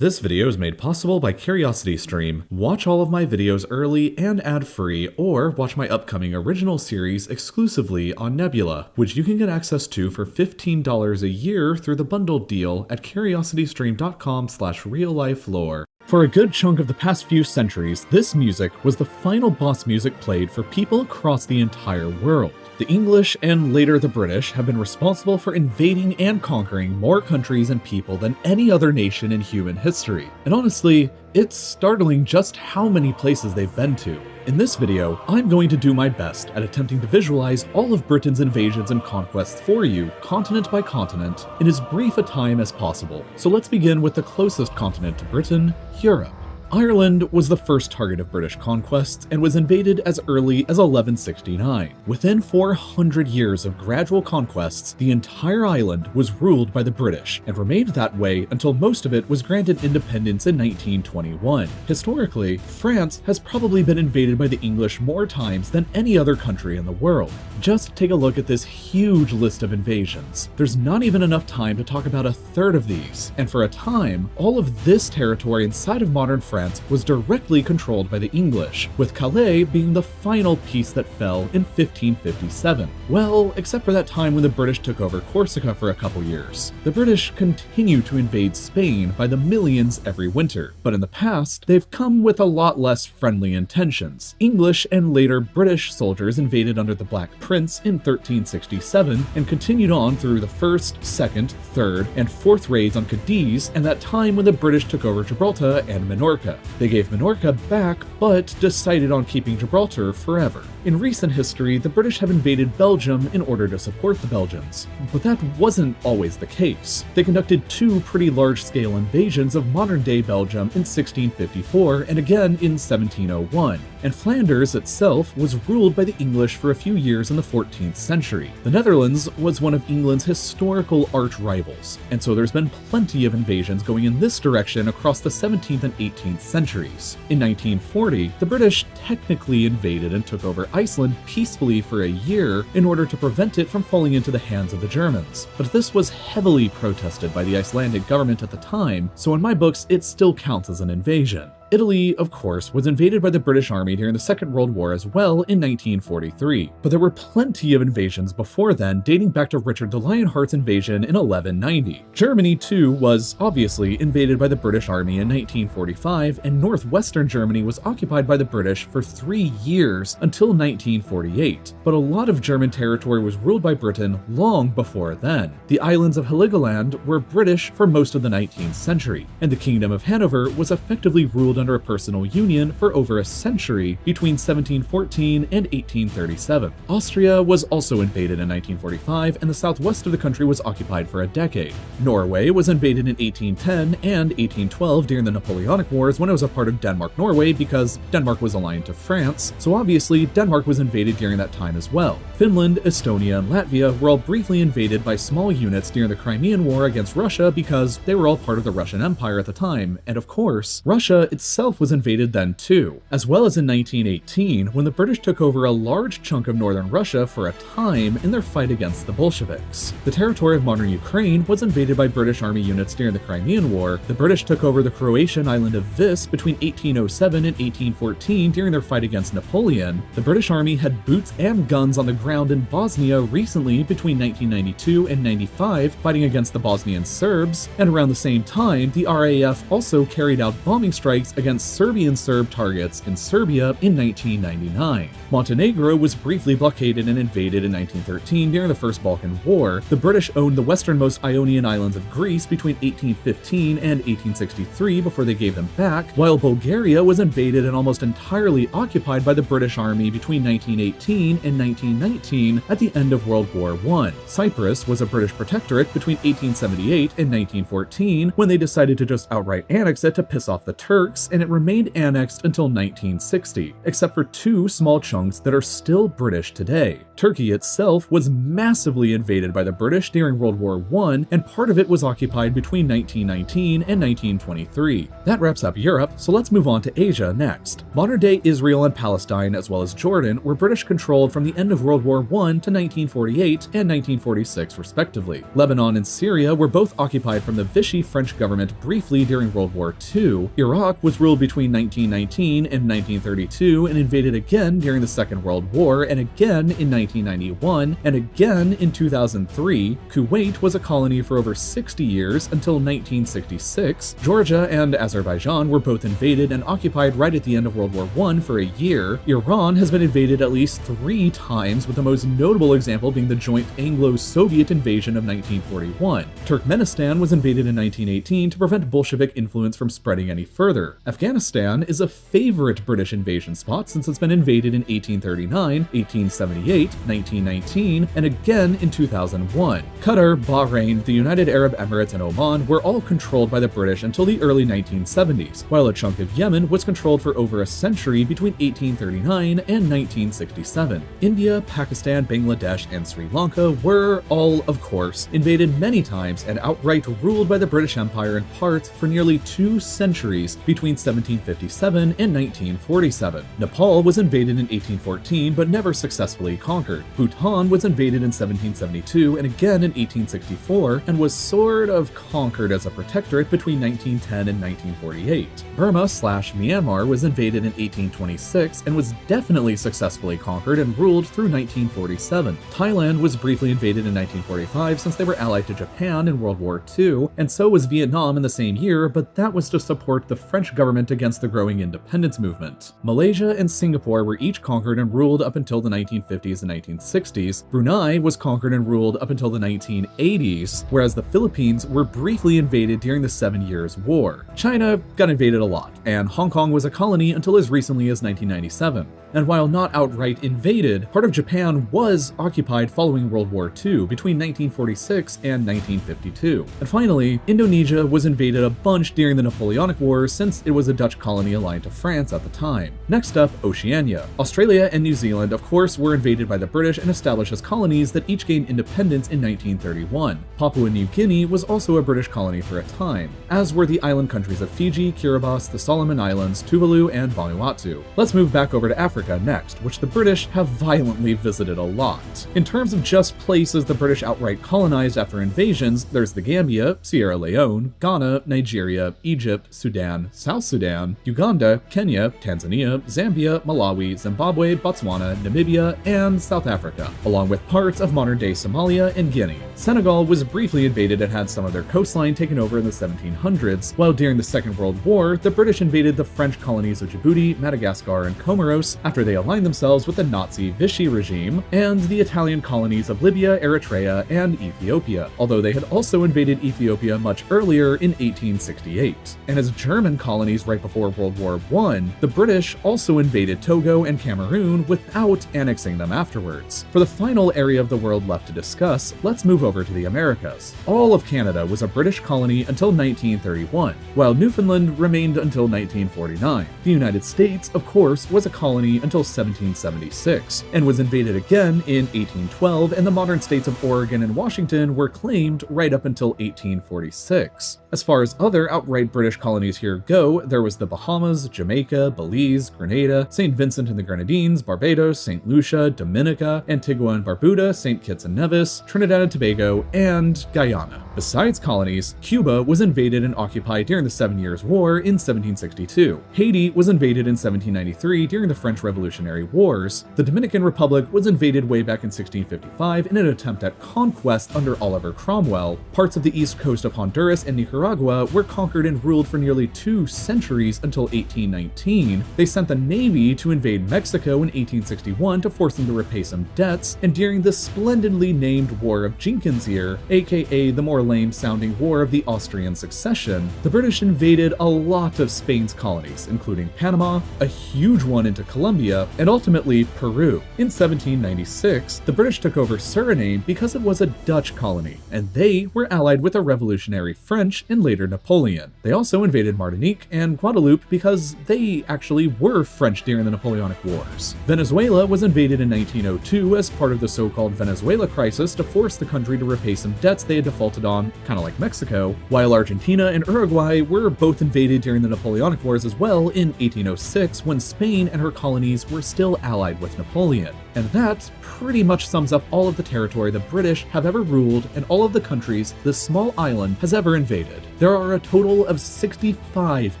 This video is made possible by CuriosityStream. Watch all of my videos early and ad-free, or watch my upcoming original series exclusively on Nebula, which you can get access to for $15 a year through the bundled deal at curiositystream.com/reallifelore. For a good chunk of the past few centuries, this music was the final boss music played for people across the entire world. The English and later the British have been responsible for invading and conquering more countries and people than any other nation in human history. And honestly, it's startling just how many places they've been to. In this video, I'm going to do my best at attempting to visualize all of Britain's invasions and conquests for you, continent by continent, in as brief a time as possible. So let's begin with the closest continent to Britain, Europe. Ireland was the first target of British conquests and was invaded as early as 1169. Within 400 years of gradual conquests, the entire island was ruled by the British and remained that way until most of it was granted independence in 1921. Historically, France has probably been invaded by the English more times than any other country in the world. Just take a look at this huge list of invasions. There's not even enough time to talk about a third of these, and for a time, all of this territory inside of modern France was directly controlled by the English, with Calais being the final piece that fell in 1557. Well, except for that time when the British took over Corsica for a couple years. The British continue to invade Spain by the millions every winter, but in the past, they've come with a lot less friendly intentions. English and later British soldiers invaded under the Black Prince in 1367 and continued on through the first, second, third, and fourth raids on Cadiz and that time when the British took over Gibraltar and Minorca. They gave Minorca back, but decided on keeping Gibraltar forever. In recent history, the British have invaded Belgium in order to support the Belgians, but that wasn't always the case. They conducted two pretty large-scale invasions of modern-day Belgium in 1654 and again in 1701, and Flanders itself was ruled by the English for a few years in the 14th century. The Netherlands was one of England's historical arch-rivals, and so there's been plenty of invasions going in this direction across the 17th and 18th centuries. In 1940, the British technically invaded and took over Iceland peacefully for a year in order to prevent it from falling into the hands of the Germans. But this was heavily protested by the Icelandic government at the time, so in my books it still counts as an invasion. Italy, of course, was invaded by the British Army during the Second World War as well in 1943, but there were plenty of invasions before then, dating back to Richard the Lionheart's invasion in 1190. Germany, too, was obviously invaded by the British Army in 1945, and northwestern Germany was occupied by the British for 3 years until 1948. But a lot of German territory was ruled by Britain long before then. The islands of Heligoland were British for most of the 19th century, and the Kingdom of Hanover was effectively ruled under a personal union for over a century between 1714 and 1837. Austria was also invaded in 1945, and the southwest of the country was occupied for a decade. Norway was invaded in 1810 and 1812 during the Napoleonic Wars when it was a part of Denmark-Norway because Denmark was aligned to France, so obviously Denmark was invaded during that time as well. Finland, Estonia, and Latvia were all briefly invaded by small units during the Crimean War against Russia because they were all part of the Russian Empire at the time, and of course, Russia itself was invaded then too, as well as in 1918 when the British took over a large chunk of northern Russia for a time in their fight against the Bolsheviks. The territory of modern Ukraine was invaded by British Army units during the Crimean War. The British took over the Croatian island of Vis between 1807 and 1814 during their fight against Napoleon. The British Army had boots and guns on the ground in Bosnia recently between 1992 and 95 fighting against the Bosnian Serbs, and around the same time the RAF also carried out bombing strikes against Serbian Serb targets in Serbia in 1999. Montenegro was briefly blockaded and invaded in 1913 during the First Balkan War. The British owned the westernmost Ionian islands of Greece between 1815 and 1863 before they gave them back, while Bulgaria was invaded and almost entirely occupied by the British Army between 1918 and 1919 at the end of World War I. Cyprus was a British protectorate between 1878 and 1914 when they decided to just outright annex it to piss off the Turks, and it remained annexed until 1960, except for two small chunks that are still British today. Turkey itself was massively invaded by the British during World War I, and part of it was occupied between 1919 and 1923. That wraps up Europe, so let's move on to Asia next. Modern-day Israel and Palestine, as well as Jordan, were British-controlled from the end of World War I to 1948 and 1946 respectively. Lebanon and Syria were both occupied from the Vichy French government briefly during World War II. Iraq was ruled between 1919 and 1932 and invaded again during the Second World War, and again in 1991, and again in 2003. Kuwait was a colony for over 60 years until 1966. Georgia and Azerbaijan were both invaded and occupied right at the end of World War I for a year. Iran has been invaded at least 3 times, with the most notable example being the joint Anglo-Soviet invasion of 1941. Turkmenistan was invaded in 1918 to prevent Bolshevik influence from spreading any further. Afghanistan is a favorite British invasion spot since it's been invaded in 1839, 1878, 1919, and again in 2001. Qatar, Bahrain, the United Arab Emirates, and Oman were all controlled by the British until the early 1970s, while a chunk of Yemen was controlled for over a century between 1839 and 1967. India, Pakistan, Bangladesh, and Sri Lanka were all, of course, invaded many times and outright ruled by the British Empire in parts for nearly 2 centuries between 1757 and 1947. Nepal was invaded in 1814 but never successfully conquered. Bhutan was invaded in 1772 and again in 1864 and was sort of conquered as a protectorate between 1910 and 1948. Burma/Myanmar was invaded in 1826 and was definitely successfully conquered and ruled through 1947. Thailand was briefly invaded in 1945 since they were allied to Japan in World War II, and so was Vietnam in the same year, but that was to support the French government against the growing independence movement. Malaysia and Singapore were each conquered and ruled up until the 1950s and 1960s. Brunei was conquered and ruled up until the 1980s, whereas the Philippines were briefly invaded during the 7 Years' War. China got invaded a lot, and Hong Kong was a colony until as recently as 1997. And while not outright invaded, part of Japan was occupied following World War II between 1946 and 1952. And finally, Indonesia was invaded a bunch during the Napoleonic Wars since it was a Dutch colony aligned to France at the time. Next up, Oceania. Australia and New Zealand, of course, were invaded by the British and established as colonies that each gained independence in 1931. Papua New Guinea was also a British colony for a time, as were the island countries of Fiji, Kiribati, the Solomon Islands, Tuvalu, and Vanuatu. Let's move back over to Africa next, which the British have violently visited a lot. In terms of just places the British outright colonized after invasions, there's the Gambia, Sierra Leone, Ghana, Nigeria, Egypt, Sudan, South Sudan, Uganda, Kenya, Tanzania, Zambia, Malawi, Zimbabwe, Botswana, Namibia, and South Africa, along with parts of modern-day Somalia and Guinea. Senegal was briefly invaded and had some of their coastline taken over in the 1700s, while during the Second World War, the British invaded the French colonies of Djibouti, Madagascar, and Comoros after they aligned themselves with the Nazi Vichy regime, and the Italian colonies of Libya, Eritrea, and Ethiopia, although they had also invaded Ethiopia much earlier in 1868. And as German colonies right before World War I, the British also invaded Togo and Cameroon without annexing them afterwards. For the final area of the world left to discuss, let's move over to the Americas. All of Canada was a British colony until 1931, while Newfoundland remained until 1949. The United States, of course, was a colony until 1776, and was invaded again in 1812, and the modern states of Oregon and Washington were claimed right up until 1846. As far as other outright British colonies here go, there was the Bahamas, Jamaica, Belize, Grenada, St. Vincent and the Grenadines, Barbados, St. Lucia, Dominica, Antigua and Barbuda, St. Kitts and Nevis, Trinidad and Tobago, and Guyana. Besides colonies, Cuba was invaded and occupied during the 7 Years' War in 1762. Haiti was invaded in 1793 during the French Revolutionary Wars. The Dominican Republic was invaded way back in 1655 in an attempt at conquest under Oliver Cromwell. Parts of the east coast of Honduras and Nicaragua were conquered and ruled for nearly 2 centuries until 1819. They sent the Navy to invade Mexico in 1861 to force them to repay some debts, and during the splendidly named War of Jenkins Ear, aka the more lame-sounding War of the Austrian Succession, the British invaded a lot of Spain's colonies, including Panama, a huge one into Colombia, and ultimately Peru. In 1796, the British took over Suriname because it was a Dutch colony, and they were allied with the revolutionary French and later Napoleon. They also invaded Martinique and Guadeloupe because they actually were French during the Napoleonic Wars. Venezuela was invaded in 1902 as part of the so-called Venezuela crisis to force the country to repay some debts they had defaulted on, kind of like Mexico, while Argentina and Uruguay were both invaded during the Napoleonic Wars as well in 1806 when Spain and her colonies were still allied with Napoleon. And that pretty much sums up all of the territory the British have ever ruled and all of the countries this small island has ever invaded. There are a total of 65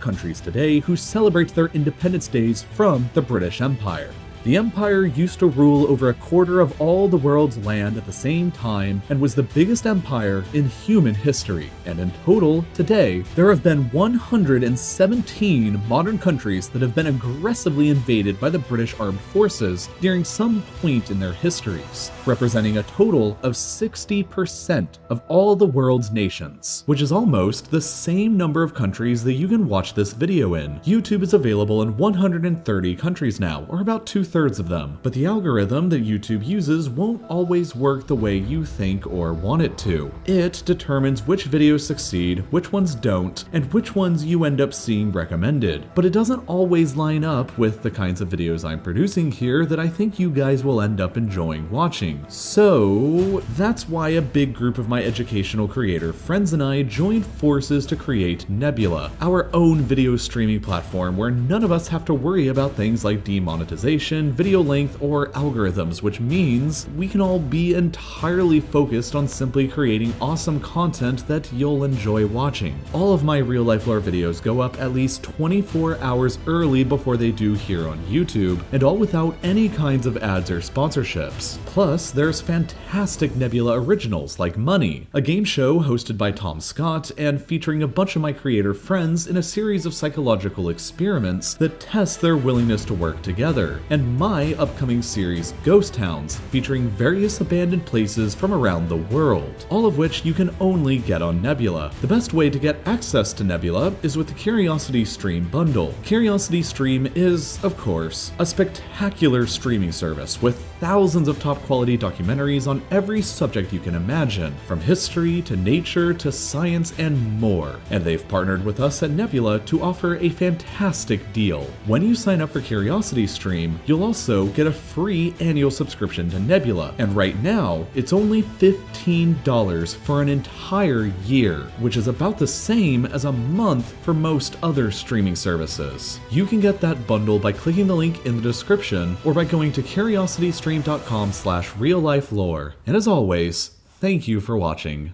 countries today who celebrate their independence days from the British Empire. The Empire used to rule over a quarter of all the world's land at the same time and was the biggest empire in human history. And in total, today, there have been 117 modern countries that have been aggressively invaded by the British Armed Forces during some point in their histories, representing a total of 60% of all the world's nations, which is almost the same number of countries that you can watch this video in. YouTube is available in 130 countries now, or about 2/3 of them, but the algorithm that YouTube uses won't always work the way you think or want it to. It determines which videos succeed, which ones don't, and which ones you end up seeing recommended, but it doesn't always line up with the kinds of videos I'm producing here that I think you guys will end up enjoying watching. So that's why a big group of my educational creator friends and I joined forces to create Nebula, our own video streaming platform where none of us have to worry about things like demonetization, video length, or algorithms, which means we can all be entirely focused on simply creating awesome content that you'll enjoy watching. All of my real-life lore videos go up at least 24 hours early before they do here on YouTube, and all without any kinds of ads or sponsorships. Plus, there's fantastic Nebula originals like Money, a game show hosted by Tom Scott and featuring a bunch of my creator friends in a series of psychological experiments that test their willingness to work together, and my upcoming series Ghost Towns, featuring various abandoned places from around the world, all of which you can only get on Nebula. The best way to get access to Nebula is with the Curiosity Stream bundle. Curiosity Stream is, of course, a spectacular streaming service with thousands of top quality documentaries on every subject you can imagine, from history to nature to science and more. And they've partnered with us at Nebula to offer a fantastic deal. When you sign up for Curiosity Stream, you'll also get a free annual subscription to Nebula, and right now it's only $15 for an entire year, which is about the same as a month for most other streaming services. You can get that bundle by clicking the link in the description or by going to curiositystream.com/reallifelore. And as always, thank you for watching.